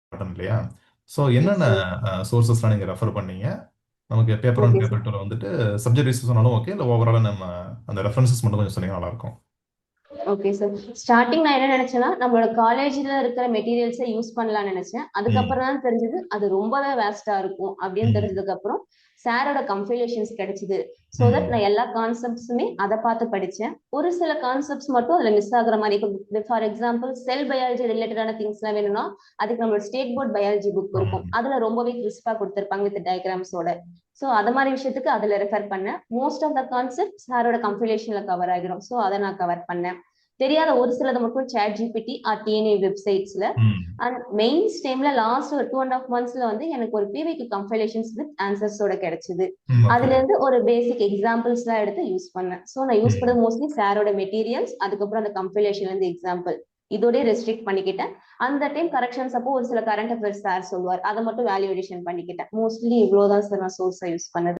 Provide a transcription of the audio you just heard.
Important இல்லையா? So S என்னென்ன sir. சோர்சஸ்லாம் நீங்க ரெஃபர் பண்ணீங்க? நமக்கு paper one, okay sir. Paper டூல வந்துட்டு சப்ஜெக்ட் வைஸ் சொன்னாலும் ஓகே. இல்ல ஓவராலா நம்ம அந்த ரெஃபரன்சஸ் மட்டும் கொஞ்சம் சொன்னீங்கன்னா நல்லா இருக்கும். Okay sir. ஸ்டார்டிங் நான் என்ன நினைச்சேன்னா, நம்மளோட காலேஜ்ல இருக்கிற மெட்டீரியல்ஸை யூஸ் பண்ணலாம்னு நினைச்சேன். ம். அதுக்கப்புறம் தான் தெரிஞ்சது அது ரொம்பவே வேஸ்டா இருக்கும் அப்படின்னு ம். தெரிஞ்சதுக்கு அப்புறம் சாரோட கம்பைலேஷன்ஸ் கிடைச்சது. ஸோ தட் ம். நான் எல்லா கான்செப்ட்ஸுமே அதை பார்த்து படிச்சேன். ஒரு சில கான்செப்ட்ஸ் மட்டும் அதுல மிஸ் ஆகுற மாதிரி. இப்போ ஃபார் எக்ஸாம்பிள் செல் பயாலஜி ரிலேட்டடான திங்ஸ் எல்லாம் வேணும்னா அதுக்கு நம்மளோட ஸ்டேட் போர்ட் பயாலஜி புக் இருக்கும். ம். அதுல ரொம்பவே கிறிஸ்பா கொடுத்திருப்பாங்க வித் டயக்ராம்ஸோட. ஸோ அது மாதிரி விஷயத்துக்கு அதுல ரெஃபர் பண்ணேன். மோஸ்ட் ஆஃப் த கான்செப்ட் சாரோட கம்பைலேஷன்ல கவர் ஆகிரும். ஸோ அதை நான் கவர் பண்ணேன். தெரியாத ஒரு சிலது மட்டும் சாட் ஜிபிடி ஆர் டிஎன்ஏ வெப்சைட்ஸ்ல. ம். அண்ட் மெயின்ஸ் டைம்ல லாஸ்ட் ஒரு 2.5 months வந்து எனக்கு ஒரு பிவிக்கு கம்பைலேஷன்ஸ் வித் ஆன்சர்ஸோட கிடைச்சது. ம். ஓகே. அதுல இருந்து ஒரு பேசிக் எக்ஸாம்பிள்ஸ் எல்லாம் எடுத்து யூஸ் பண்ணேன். ஸோ நான் யூஸ் ம். பண்ணது மோஸ்ட்லி சாரோட மெட்டீரியல்ஸ், அதுக்கப்புறம் அந்த கம்பைலேஷன்ல இருந்து எக்ஸாம்பிள் இதோடய ரெஸ்ட்ரிக்ட் பண்ணிக்கிட்டேன். அந்த டைம் கரெக்ஷன்ஸ் அப்போ ஒரு சில கரண்ட் அஃபேர்ஸ் சார் சொல்லுவார், அதை மட்டும் வேல்யூ எடிஷன் பண்ணிக்கிட்டேன். மோஸ்ட்லி இவ்வளவுதான் சார் நான் சோர்ஸை யூஸ் பண்ணது.